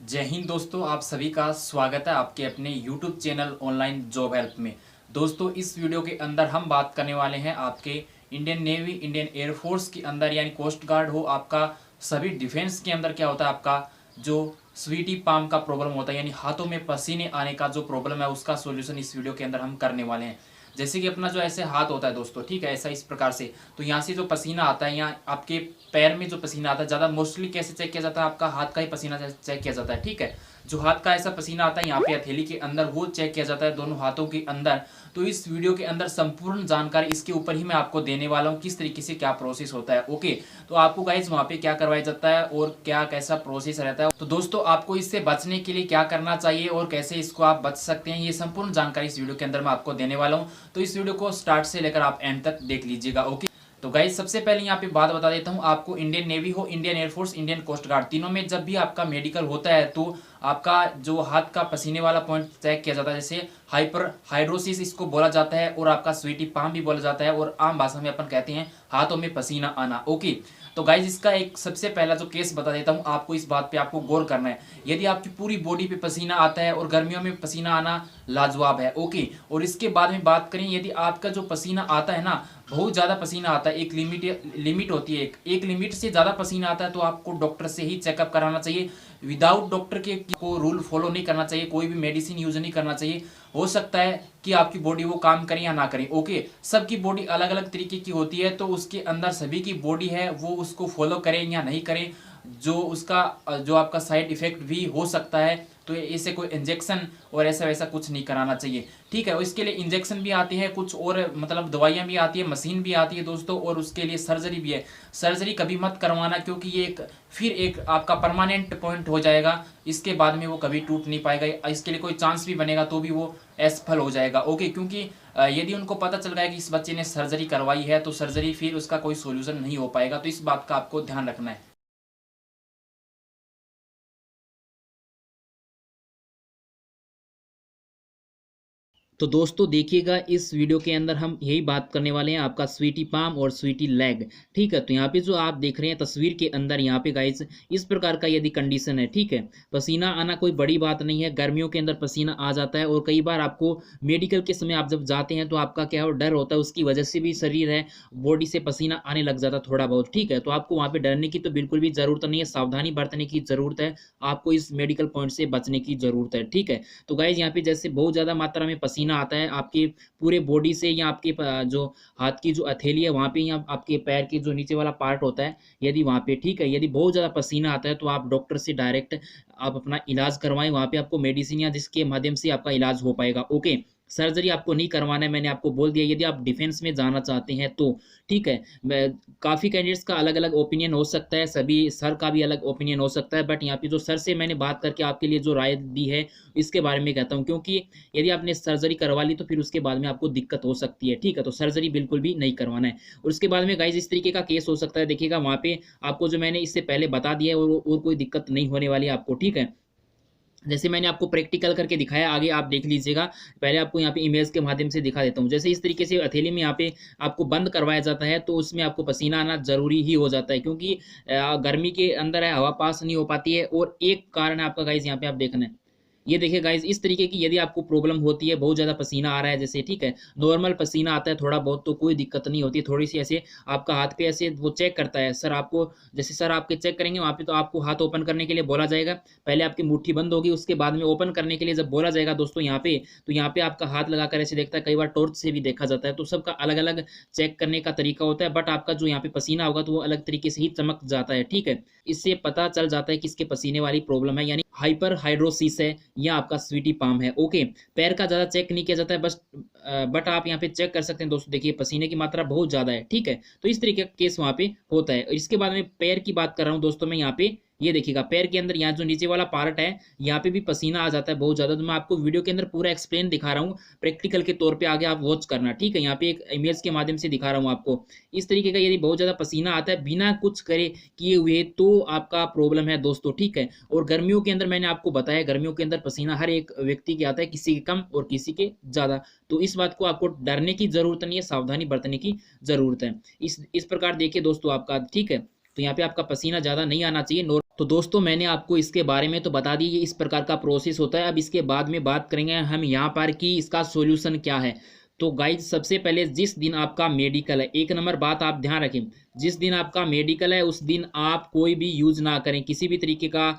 जय हिंद दोस्तों, आप सभी का स्वागत है आपके अपने YouTube channel online job help में। दोस्तों, इस वीडियो के अंदर हम बात करने वाले हैं आपके इंडियन नेवी, इंडियन एयरफोर्स के अंदर यानी कोस्ट गार्ड हो, आपका सभी डिफेंस के अंदर क्या होता है, आपका जो स्वीटी पाम का प्रॉब्लम होता है यानी हाथों में पसीने आने का जो प्रॉब्लम है उसका सोल्यूशन इस वीडियो के अंदर हम करने वाले हैं। जैसे कि अपना जो ऐसे हाथ होता है दोस्तों, ठीक है, ऐसा इस प्रकार से, तो यहाँ से जो पसीना आता है, यहाँ आपके पैर में जो पसीना आता है, ज़्यादा मोस्टली कैसे चेक किया जाता है, आपका हाथ का ही पसीना चेक किया जाता है, ठीक है। जो हाथ का ऐसा पसीना आता है यहाँ पे हथेली के अंदर, वो चेक किया जाता है दोनों हाथों के अंदर। तो इस वीडियो के अंदर संपूर्ण जानकारी इसके ऊपर ही मैं आपको देने वाला हूँ, किस तरीके से क्या प्रोसेस होता है। ओके, तो आपको गाइज वहाँ पे क्या करवाया जाता है और क्या कैसा प्रोसेस रहता है। तो दोस्तों, आपको इससे बचने के लिए क्या करना चाहिए और कैसे इसको आप बच सकते हैं, ये संपूर्ण जानकारी इस वीडियो के अंदर मैं आपको देने वाला हूँ। तो इस वीडियो को स्टार्ट से लेकर आप एंड तक देख लीजिएगा। ओके, तो गाइज सबसे पहले यहाँ पे बात बता देता हूँ, आपको इंडियन नेवी हो, Indian Air Force, Indian Coast Guard, तीनों में जब भी आपका मेडिकल होता है तो आपका जो हाथ का पसीने वाला पॉइंट चेक किया जाता है, जैसे हाइपर हाइड्रोसिस इसको बोला जाता है और आपका स्वीटी पाम भी बोला जाता है और आम भाषा में अपन कहते हैं हाथों में पसीना आना। ओके, तो गाइज इसका एक सबसे पहला जो केस बता देता हूँ आपको, इस बात पे आपको गौर करना है। यदि आपकी पूरी बॉडी पे पसीना आता है और गर्मियों में पसीना आना लाजवाब है। ओके, और इसके बाद में बात करें, यदि आपका जो पसीना आता है ना, बहुत ज़्यादा पसीना आता है, एक लिमिट होती है, एक लिमिट से ज़्यादा पसीना आता है तो आपको डॉक्टर से ही चेकअप कराना चाहिए। विदाउट डॉक्टर के को रूल फॉलो नहीं करना चाहिए, कोई भी मेडिसिन यूज नहीं करना चाहिए। हो सकता है कि आपकी बॉडी वो काम करे या ना करे। ओके, सबकी बॉडी अलग अलग तरीके की होती है, तो उसके अंदर सभी की बॉडी है वो उसको फॉलो करें या नहीं करें, जो उसका जो आपका साइड इफेक्ट भी हो सकता है। तो इसे कोई इंजेक्शन और ऐसा वैसा कुछ नहीं कराना चाहिए, ठीक है। और इसके लिए इंजेक्शन भी आती है, कुछ और मतलब दवाइयाँ भी आती है, मशीन भी आती है दोस्तों, और उसके लिए सर्जरी भी है। सर्जरी कभी मत करवाना, क्योंकि ये फिर एक आपका परमानेंट पॉइंट हो जाएगा, इसके बाद में वो कभी टूट नहीं पाएगा। इसके लिए कोई चांस भी बनेगा तो भी वो असफल हो जाएगा। ओके, क्योंकि यदि उनको पता चल गया कि इस बच्चे ने सर्जरी करवाई है तो सर्जरी फिर उसका कोई सोल्यूशन नहीं हो पाएगा। तो इस बात का आपको ध्यान रखना है। तो दोस्तों देखिएगा, इस वीडियो के अंदर हम यही बात करने वाले हैं आपका स्वीटी पाम और स्वीटी लेग, ठीक है। तो यहाँ पे जो आप देख रहे हैं तस्वीर के अंदर, यहाँ पे गाइस इस प्रकार का यदि कंडीशन है, ठीक है। पसीना आना कोई बड़ी बात नहीं है, गर्मियों के अंदर पसीना आ जाता है और कई बार आपको मेडिकल के समय आप जब जाते हैं तो आपका क्या डर होता है, उसकी वजह से भी शरीर है बॉडी से पसीना आने लग जाता है थोड़ा बहुत, ठीक है। तो आपको वहाँ पे डरने की तो बिल्कुल भी जरूरत नहीं है, सावधानी बरतने की जरूरत है, आपको इस मेडिकल पॉइंट से बचने की जरूरत है, ठीक है। तो गाइज यहाँ पे जैसे बहुत ज्यादा मात्रा में पसीना आता है आपके पूरे बॉडी से, या आपके जो हाथ की जो हथेली है वहां पे, या आपके पैर के जो नीचे वाला पार्ट होता है, यदि वहां पे, ठीक है, यदि बहुत ज्यादा पसीना आता है तो आप डॉक्टर से डायरेक्ट आप अपना इलाज करवाएं, वहां पे आपको मेडिसिन या जिसके माध्यम से आपका इलाज हो पाएगा। ओके, सर्जरी आपको नहीं करवाना है, मैंने आपको बोल दिया। यदि आप डिफेंस में जाना चाहते हैं तो ठीक है, काफ़ी कैंडिडेट्स का अलग अलग ओपिनियन हो सकता है, सभी सर का भी अलग ओपिनियन हो सकता है, बट यहाँ पे जो सर से मैंने बात करके आपके लिए जो राय दी है इसके बारे में कहता हूँ, क्योंकि यदि आपने सर्जरी करवा ली तो फिर उसके बाद में आपको दिक्कत हो सकती है, ठीक है। तो सर्जरी बिल्कुल भी नहीं करवाना है। और उसके बाद में गाइज इस तरीके का केस हो सकता है, देखिएगा वहाँ पे आपको जो मैंने इससे पहले बता दिया है और कोई दिक्कत नहीं होने वाली है आपको, ठीक है। जैसे मैंने आपको प्रैक्टिकल करके दिखाया, आगे आप देख लीजिएगा। पहले आपको यहाँ पे इमेज के माध्यम से दिखा देता हूँ। जैसे इस तरीके से हथेली में यहाँ पे आपको बंद करवाया जाता है तो उसमें आपको पसीना आना जरूरी ही हो जाता है, क्योंकि गर्मी के अंदर है, हवा पास नहीं हो पाती है। और एक कारण है आपका गाइज, यहाँ पे आप देखना है, ये देखिए गाइज, इस तरीके की यदि आपको प्रॉब्लम होती है, बहुत ज़्यादा पसीना आ रहा है जैसे, ठीक है, नॉर्मल पसीना आता है थोड़ा बहुत तो कोई दिक्कत नहीं होती, थोड़ी सी ऐसे आपका हाथ पे ऐसे वो चेक करता है सर आपको, जैसे सर आपके चेक करेंगे वहाँ पे तो आपको हाथ ओपन करने के लिए बोला जाएगा। पहले आपकी मुट्ठी बंद होगी, उसके बाद में ओपन करने के लिए जब बोला जाएगा दोस्तों यहाँ पे, तो यहाँ पे आपका हाथ लगाकर ऐसे देखता है, कई बार टॉर्च से भी देखा जाता है। तो सबका अलग अलग चेक करने का तरीका होता है, बट आपका जो यहाँ पे पसीना होगा तो वो अलग तरीके से ही चमक जाता है, ठीक है। इससे पता चल जाता है किसके पसीने वाली प्रॉब्लम है, यानी हाइपर हाइड्रोसिस है या आपका स्वीटी पाम है। ओके, पैर का ज़्यादा चेक नहीं किया जाता है, बस बट आप यहाँ पे चेक कर सकते हैं दोस्तों, देखिए पसीने की मात्रा बहुत ज़्यादा है, ठीक है। तो इस तरीके का केस वहाँ पे होता है। इसके बाद में पैर की बात कर रहा हूँ दोस्तों मैं, यहाँ पे ये देखिएगा पैर के अंदर यहाँ जो नीचे वाला पार्ट है, यहाँ पे भी पसीना आ जाता है बहुत ज़्यादा। तो मैं आपको वीडियो के अंदर पूरा एक्सप्लेन दिखा रहा हूँ प्रैक्टिकल के तौर पे, आगे आप वॉच करना, ठीक है। यहाँ पे एक इमेज के माध्यम से दिखा रहा हूँ आपको। इस तरीके का यदि बहुत ज़्यादा पसीना आता है बिना कुछ करे किए हुए तो आपका प्रॉब्लम है दोस्तों, ठीक है। और गर्मियों के अंदर मैंने आपको बताया, गर्मियों के अंदर पसीना हर एक व्यक्ति के आता है, किसी के कम और किसी के ज़्यादा। तो इस बात को आपको डरने की ज़रूरत नहीं है, सावधानी बरतने की ज़रूरत है। इस प्रकार देखिए दोस्तों आपका, ठीक है। तो यहाँ पे आपका पसीना ज़्यादा नहीं आना चाहिए, तो दोस्तों मैंने आपको इसके बारे में तो बता दी, ये इस प्रकार का प्रोसेस होता है। अब इसके बाद में बात करेंगे हम यहाँ पर कि इसका सॉल्यूशन क्या है। तो गाइज सबसे पहले जिस दिन आपका मेडिकल है, एक नंबर बात आप ध्यान रखें, जिस दिन आपका मेडिकल है उस दिन आप कोई भी यूज ना करें, किसी भी तरीके का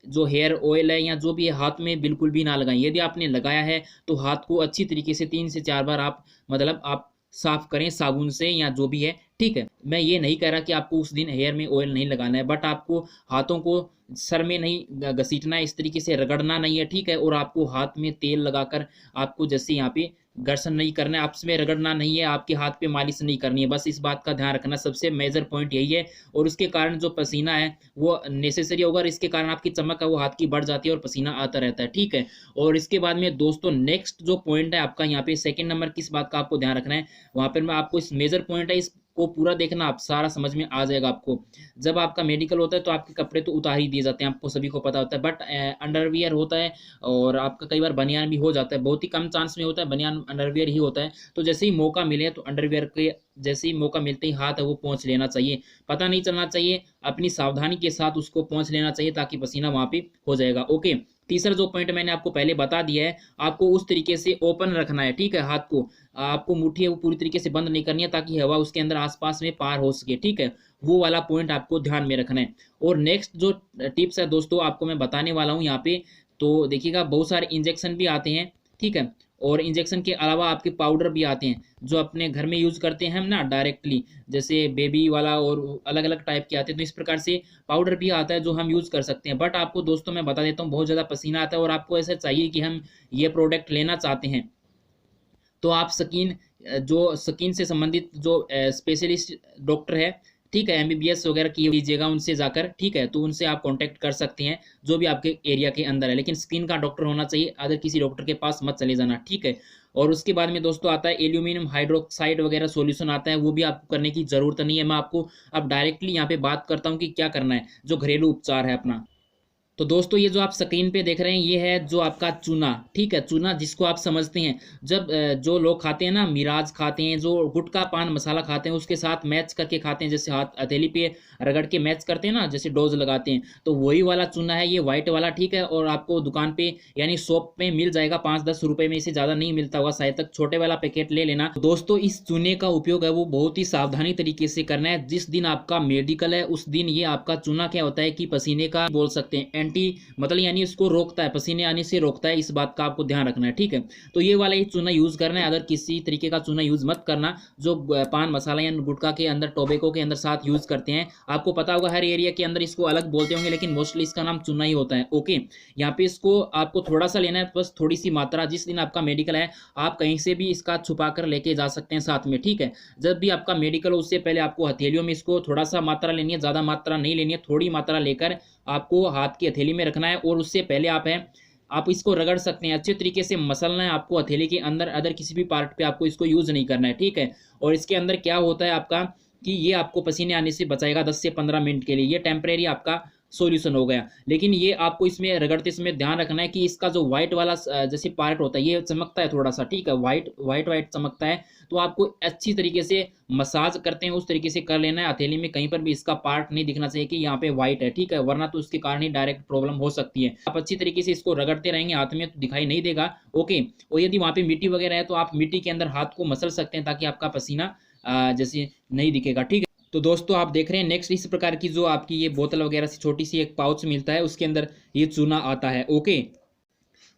जो हेयर ऑयल है या जो भी है हाथ में बिल्कुल भी ना लगाएं। यदि आपने लगाया है तो हाथ को अच्छी तरीके से 3 से 4 बार आप मतलब आप साफ करें साबुन से या जो भी है, ठीक है। मैं ये नहीं कह रहा कि आपको उस दिन हेयर में ऑयल नहीं लगाना है, बट आपको हाथों को सर में नहीं घसीटना है, इस तरीके से रगड़ना नहीं है, ठीक है। और आपको हाथ में तेल लगाकर आपको जैसे यहाँ पे घर्षण नहीं करना है, आपस में रगड़ना नहीं है, आपके हाथ पे मालिश नहीं करनी है, बस इस बात का ध्यान रखना, सबसे मेजर पॉइंट यही है। और उसके कारण जो पसीना है वो नेसेसरी होगा, और इसके कारण आपकी चमक है वो हाथ की बढ़ जाती है और पसीना आता रहता है, ठीक है। और इसके बाद में दोस्तों नेक्स्ट जो पॉइंट है आपका यहाँ पे सेकंड नंबर किस बात का आपको ध्यान रखना है, वहां पर मैं आपको इस मेजर पॉइंट है इसको पूरा देखना, आप सारा समझ में आ जाएगा आपको। जब आपका मेडिकल होता है तो आपके कपड़े तो उतार ही दिए जाते हैं, आपको सभी को पता होता है, बट अंडरवियर होता है और आपका कई बार बनियान भी हो जाता है, बहुत ही कम चांस में होता है, बनियान अंडरवियर ही होता है। तो जैसे ही मौका मिले तो अंडरवियर के जैसे ही मौका मिलते ही हाथ है वो पहुंच लेना चाहिए, पता नहीं चलना चाहिए, अपनी सावधानी के साथ उसको पहुंच लेना चाहिए ताकि पसीना वहां पे हो जाएगा। ओके, तीसरा जो पॉइंट मैंने आपको पहले बता दिया है, आपको उस तरीके से ओपन रखना है, ठीक है। हाथ को आपको मुट्ठी है वो पूरी तरीके से बंद नहीं करनी है ताकि हवा उसके अंदर आसपास में पार हो सके, ठीक है। वो वाला पॉइंट आपको ध्यान में रखना है। और नेक्स्ट जो टिप्स है दोस्तों आपको मैं बताने वाला हूँ यहाँ पे, तो देखिएगा बहुत सारे इंजेक्शन भी आते हैं, ठीक है। और इंजेक्शन के अलावा आपके पाउडर भी आते हैं जो अपने घर में यूज करते हैं हम ना डायरेक्टली, जैसे बेबी वाला और अलग अलग टाइप के आते हैं। तो इस प्रकार से पाउडर भी आता है जो हम यूज कर सकते हैं। बट आपको दोस्तों मैं बता देता हूँ, बहुत ज़्यादा पसीना आता है और आपको ऐसा चाहिए कि हम ये प्रोडक्ट लेना चाहते हैं, तो आप स्किन जो स्किन से संबंधित जो स्पेशलिस्ट डॉक्टर है, ठीक है, एमबीबीएस वगैरह की लीजिएगा उनसे जाकर, ठीक है। तो उनसे आप कांटेक्ट कर सकते हैं जो भी आपके एरिया के अंदर है, लेकिन स्किन का डॉक्टर होना चाहिए, अदर किसी डॉक्टर के पास मत चले जाना, ठीक है। और उसके बाद में दोस्तों आता है एल्यूमिनियम हाइड्रोक्साइड वगैरह सॉल्यूशन आता है, वो भी आपको करने की जरूरत नहीं है। मैं आपको अब डायरेक्टली यहाँ पे बात करता हूँ कि क्या करना है, जो घरेलू उपचार है अपना। तो दोस्तों ये जो आप स्क्रीन पे देख रहे हैं ये है जो आपका चूना, ठीक है, चूना जिसको आप समझते हैं, जब जो लोग खाते हैं ना, मिराज खाते हैं, जो गुटखा पान मसाला खाते हैं उसके साथ मैच करके खाते हैं, जैसे हाथ हथेली पे रगड़ के मैच करते हैं ना, जैसे डोज लगाते हैं, तो वही वाला चूना है ये व्हाइट वाला, ठीक है। और आपको दुकान पे यानी शॉप पे मिल जाएगा 5-10 रुपए में, इससे ज़्यादा नहीं मिलता होगा शायद तक, छोटे वाला पैकेट ले लेना। तो दोस्तों इस चूने का उपयोग है वो बहुत ही सावधानी तरीके से करना है। जिस दिन आपका मेडिकल है उस दिन ये आपका चूना क्या होता है कि पसीने का बोल सकते हैं एंटी मतलब यानी इसको रोकता है, पसीने आने से रोकता है, इस बात का आपको ध्यान रखना है, ठीक है। तो ये वाला ही चूना यूज करना है, अदर किसी तरीके का चूना यूज मत करना जो पान मसाला या गुटखा के अंदर टोबैको के अंदर साथ यूज करते हैं। आपको पता होगा हर एरिया के अंदर इसको अलग बोलते होंगे, लेकिन मोस्टली इसका नाम चूना ही होता है। ओके, यहाँ पे इसको आपको थोड़ा सा लेना है, बस थोड़ी सी मात्रा। जिस दिन आपका मेडिकल है आप कहीं से भी इसका छुपा कर लेके जा सकते हैं साथ में, ठीक है। जब भी आपका मेडिकल हो उससे पहले आपको हथेलियों में इसको थोड़ा सा मात्रा लेनी है, ज्यादा मात्रा नहीं लेनी है, थोड़ी मात्रा लेकर आपको हाथ की हथेली में रखना है। और उससे पहले आप इसको रगड़ सकते हैं, अच्छे तरीके से मसलना है आपको हथेली के अंदर, अदर किसी भी पार्ट पे आपको इसको यूज नहीं करना है, ठीक है। और इसके अंदर क्या होता है आपका कि ये आपको पसीने आने से बचाएगा 10 से 15 मिनट के लिए, ये टेम्परेरी आपका सॉल्यूशन हो गया। लेकिन ये आपको इसमें रगड़ते समय ध्यान रखना है कि इसका जो व्हाइट वाला जैसे पार्ट होता है ये चमकता है थोड़ा सा, ठीक है, व्हाइट व्हाइट चमकता है, तो आपको अच्छी तरीके से मसाज करते हैं उस तरीके से कर लेना है। हथेली में कहीं पर भी इसका पार्ट नहीं दिखना चाहिए कि यहाँ पे व्हाइट है, ठीक है, वरना तो उसके कारण ही डायरेक्ट प्रॉब्लम हो सकती है। आप अच्छी तरीके से इसको रगड़ते रहेंगे हाथ में तो दिखाई नहीं देगा। ओके, और यदि वहाँ पे मिट्टी वगैरह है तो आप मिट्टी के अंदर हाथ को मसल सकते हैं ताकि आपका पसीना जैसे नहीं दिखेगा, ठीक है। तो दोस्तों आप देख रहे हैं नेक्स्ट इस प्रकार की जो आपकी ये बोतल वगैरह से छोटी सी एक पाउच मिलता है, उसके अंदर ये चूना आता है। ओके,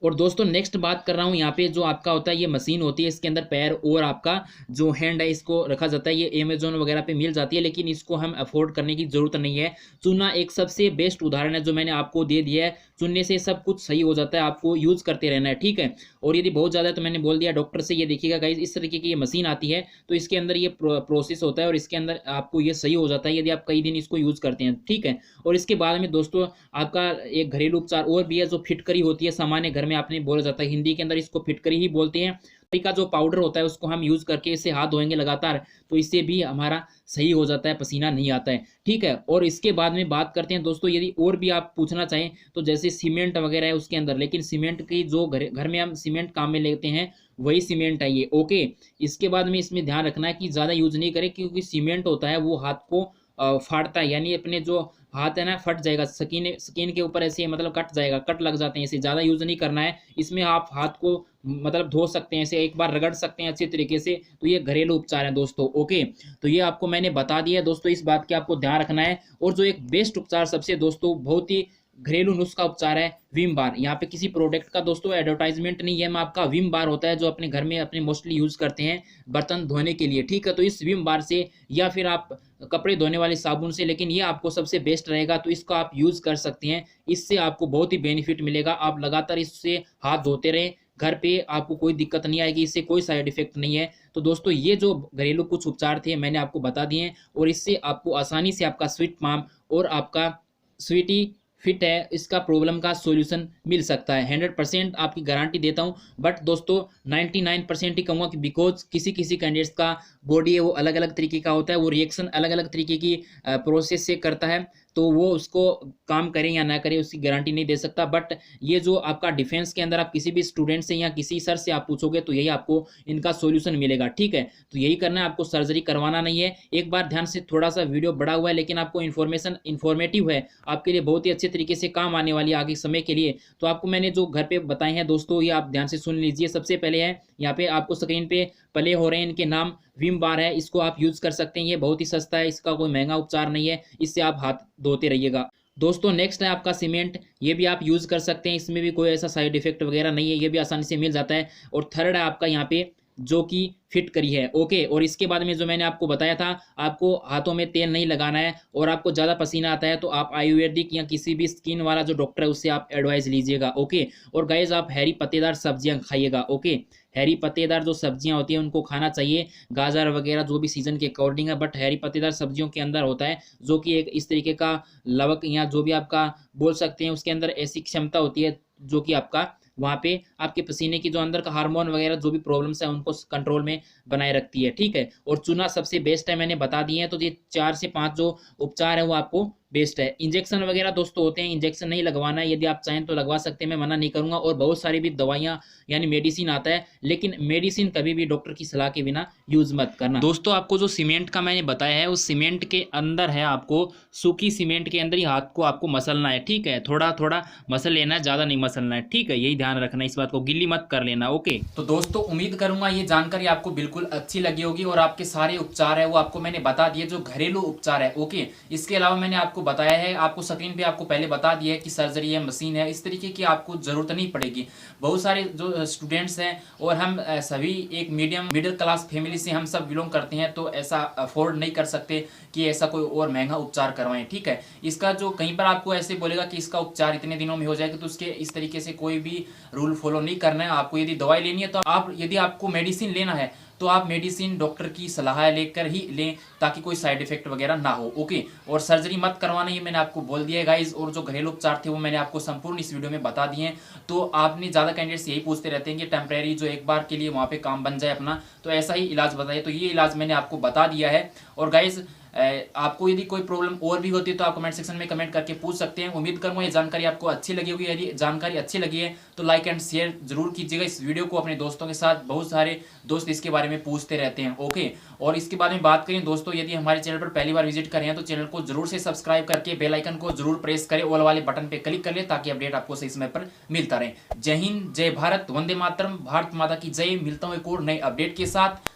और दोस्तों नेक्स्ट बात कर रहा हूँ यहाँ पे जो आपका होता है ये मशीन होती है, इसके अंदर पैर और आपका जो हैंड है इसको रखा जाता है, ये अमेजोन वगैरह पे मिल जाती है, लेकिन इसको हम अफोर्ड करने की जरूरत नहीं है। चूना एक सबसे बेस्ट उदाहरण है जो मैंने आपको दे दिया है, चुनने से सब कुछ सही हो जाता है, आपको यूज करते रहना है, ठीक है। और यदि बहुत ज़्यादा है तो मैंने बोल दिया डॉक्टर से, ये देखिएगा गाइज इस तरीके की ये मशीन आती है, तो इसके अंदर ये प्रोसेस होता है और इसके अंदर आपको ये सही हो जाता है यदि आप कई दिन इसको यूज करते हैं, ठीक है। और इसके बाद में दोस्तों आपका एक घरेलू उपचार और भी है जो फिटकरी होती है, सामान्य घर में आपने बोला जाता है, हिंदी के अंदर इसको फिटकरी ही बोलते हैं। का जो पाउडर होता है उसको हम यूज करके इससे हाथ धोएंगे लगातार, तो इससे भी हमारा सही हो जाता है, पसीना नहीं आता है, ठीक है। और इसके बाद में बात करते हैं दोस्तों, यदि और भी आप पूछना चाहें तो जैसे सीमेंट वगैरह है उसके अंदर, लेकिन सीमेंट की जो घर में हम सीमेंट काम में लेते हैं वही सीमेंट है ये। ओके, इसके बाद में इसमें ध्यान रखना है कि ज़्यादा यूज नहीं करें क्योंकि सीमेंट होता है वो हाथ को फाड़ता है, यानी अपने जो हाथ है ना फट जाएगा, स्किन स्किन के ऊपर ऐसे मतलब कट जाएगा, कट लग जाते हैं, इसे ज़्यादा यूज़ नहीं करना है। इसमें आप हाथ को मतलब धो सकते हैं, ऐसे एक बार रगड़ सकते हैं अच्छे तरीके से। तो ये घरेलू उपचार है दोस्तों। ओके, तो ये आपको मैंने बता दिया है दोस्तों, इस बात का आपको ध्यान रखना है। और जो एक बेस्ट उपचार सबसे दोस्तों बहुत ही घरेलू नुस्खा उपचार है विम बार। यहाँ पे किसी प्रोडक्ट का दोस्तों एडवर्टाइजमेंट नहीं है, मैं आपका विम बार होता है जो अपने घर में अपने मोस्टली यूज करते हैं बर्तन धोने के लिए, ठीक है। तो इस विम बार से या फिर आप कपड़े धोने वाले साबुन से, लेकिन ये आपको सबसे बेस्ट रहेगा, तो इसको आप यूज कर सकते हैं। इससे आपको बहुत ही बेनिफिट मिलेगा, आप लगातार इससे हाथ धोते रहें घर पे, आपको कोई दिक्कत नहीं आएगी, इससे कोई साइड इफेक्ट नहीं है। तो दोस्तों ये जो घरेलू कुछ उपचार थे मैंने आपको बता दिए हैं, और इससे आपको आसानी से आपका स्वीट पाम और आपका स्वीटी फिट है इसका प्रॉब्लम का सॉल्यूशन मिल सकता है। 100% आपकी गारंटी देता हूं। बट दोस्तों 99% ही कहूँगा कि बिकॉज किसी किसी कैंडिडेट्स का बॉडी है वो अलग अलग तरीके का होता है, वो रिएक्शन अलग अलग तरीके की प्रोसेस से करता है, तो वो उसको काम करें या ना करें उसकी गारंटी नहीं दे सकता। बट ये जो आपका डिफेंस के अंदर आप किसी भी स्टूडेंट से या किसी सर से आप पूछोगे तो यही आपको इनका सॉल्यूशन मिलेगा, ठीक है। तो यही करना है, आपको सर्जरी करवाना नहीं है। एक बार ध्यान से, थोड़ा सा वीडियो बड़ा हुआ है लेकिन आपको इन्फॉर्मेशन इन्फॉर्मेटिव है, आपके लिए बहुत ही अच्छे तरीके से काम आने वाली है आगे समय के लिए। तो आपको मैंने जो घर पे बताए हैं दोस्तों ये आप ध्यान से सुन लीजिए। सबसे पहले है यहाँ पे आपको स्क्रीन पे प्ले हो रहे हैं, इनके नाम विम बार है, इसको आप यूज कर सकते हैं। ये बहुत ही सस्ता है, इसका कोई महंगा उपचार नहीं है, इससे आप हाथ धोते रहिएगा। दोस्तों नेक्स्ट है आपका सीमेंट, ये भी आप यूज कर सकते हैं, इसमें भी कोई ऐसा साइड इफेक्ट वगैरह नहीं है, ये भी आसानी से मिल जाता है। और थर्ड है आपका यहाँ पे जो कि फिट करी है। ओके, और इसके बाद में जो मैंने आपको बताया था, आपको हाथों में तेल नहीं लगाना है, और आपको ज़्यादा पसीना आता है तो आप आयुर्वेदिक या किसी भी स्किन वाला जो डॉक्टर है उससे आप एडवाइस लीजिएगा। ओके, और गाइज आप हैरी पत्तेदार सब्जियां खाइएगा। ओके, हैरी पत्तेदार जो सब्जियां होती हैं उनको खाना चाहिए, गाजर वगैरह जो भी सीजन के अकॉर्डिंग है। बट हैरी पत्तेदार सब्जियों के अंदर होता है जो कि एक इस तरीके का लवक या जो भी आपका बोल सकते हैं, उसके अंदर ऐसी क्षमता होती है जो कि आपका वहाँ पे आपके पसीने की जो अंदर का हार्मोन वगैरह जो भी प्रॉब्लम्स है उनको कंट्रोल में बनाए रखती है, ठीक है। और चूना सबसे बेस्ट है, मैंने बता दिए हैं। तो ये 4 से 5 जो उपचार है वो आपको बेस्ट है। इंजेक्शन वगैरह दोस्तों होते हैं, इंजेक्शन नहीं लगवाना है, यदि आप चाहें तो लगवा सकते हैं, मैं मना नहीं करूंगा। और बहुत सारी भी दवाइयाँ यानी मेडिसिन आता है, लेकिन मेडिसिन कभी भी डॉक्टर की सलाह के बिना यूज मत करना। दोस्तों आपको जो सीमेंट का मैंने बताया है उस सीमेंट के अंदर है, आपको सूखी सीमेंट के अंदर ही हाथ को आपको मसलना है, ठीक है। थोड़ा थोड़ा मसल लेना है, ज़्यादा नहीं मसलना है, ठीक है। यही ध्यान रखना, इस बात को गिल्ली मत कर लेना। ओके, तो दोस्तों उम्मीद करूंगा ये जानकारी आपको बिल्कुल अच्छी लगी होगी, और आपके सारे उपचार है वो आपको मैंने बता दिए जो घरेलू उपचार है। ओके, इसके अलावा मैंने आपको बताया है, आपको स्क्रीन पे आपको पहले बता दिया है कि सर्जरी है, मशीन है, इस तरीके की आपको जरूरत नहीं पड़ेगी। बहुत सारे जो स्टूडेंट्स हैं और हम सभी एक मिडिल क्लास फैमिली से हम सब बिलोंग करते हैं, तो ऐसा अफोर्ड नहीं कर सकते कि ऐसा कोई और महंगा उपचार करवाएं, ठीक है। इसका जो कहीं पर आपको ऐसे बोलेगा कि इसका उपचार इतने दिनों में हो जाएगा, तो उसके इस तरीके से कोई भी रूल फॉलो नहीं करना है। आपको यदि दवाई लेनी है तो आप, यदि आपको मेडिसिन लेना है तो आप मेडिसिन डॉक्टर की सलाह लेकर ही लें, ताकि कोई साइड इफेक्ट वगैरह ना हो। ओके, और सर्जरी मत करवाना, ये मैंने आपको बोल दिया है गाइज। और जो घरेलू उपचार थे वो मैंने आपको संपूर्ण इस वीडियो में बता दिए हैं। तो आपने ज़्यादा कैंडिडेट्स यही पूछते रहते हैं कि टेम्परेरी जो एक बार के लिए वहाँ पे काम बन जाए अपना, तो ऐसा ही इलाज बताइए, तो ये इलाज मैंने आपको बता दिया है। और गाइज आपको यदि कोई प्रॉब्लम और भी होती है तो आप कमेंट सेक्शन में कमेंट करके पूछ सकते हैं। उम्मीद करूंगा ये जानकारी आपको अच्छी लगी होगी। यदि जानकारी अच्छी लगी है तो लाइक एंड शेयर जरूर कीजिएगा इस वीडियो को अपने दोस्तों के साथ। बहुत सारे दोस्त इसके बारे में पूछते रहते हैं। ओके, और इसके बारे में बात करें दोस्तों, यदि हमारे चैनल पर पहली बार विजिट करें हैं तो चैनल को जरूर से सब्सक्राइब करके बेल आइकन को जरूर प्रेस करें, ऑल वाले बटन पे क्लिक कर ले, ताकि अपडेट आपको सही समय पर मिलता रहे। जय हिंद, जय भारत, वंदे मातरम, भारत माता की जय। मिलता हूँ एक और नए अपडेट के साथ,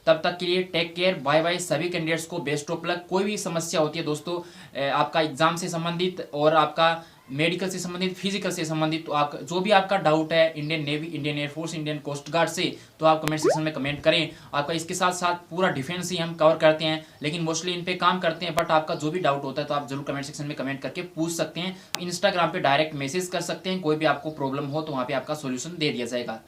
तब तक के लिए टेक केयर, बाय बाय। सभी कैंडिडेट्स को बेस्ट ऑफ लक। कोई भी समस्या होती है दोस्तों आपका एग्जाम से संबंधित और आपका मेडिकल से संबंधित, फिजिकल से संबंधित, तो आप जो भी आपका डाउट है Indian Navy, Indian Air Force, Indian Coast Guard से, तो आप कमेंट सेक्शन में कमेंट करें। आपका इसके साथ साथ पूरा डिफेंस ही हम कवर करते हैं, लेकिन मोस्टली इन पे काम करते हैं। बट आपका जो भी डाउट होता है तो आप जरूर कमेंट सेक्शन में कमेंट करके पूछ सकते हैं। इंस्टाग्राम पे डायरेक्ट मैसेज कर सकते हैं, कोई भी आपको प्रॉब्लम हो तो वहाँ पे आपका सोल्यूशन दे दिया जाएगा।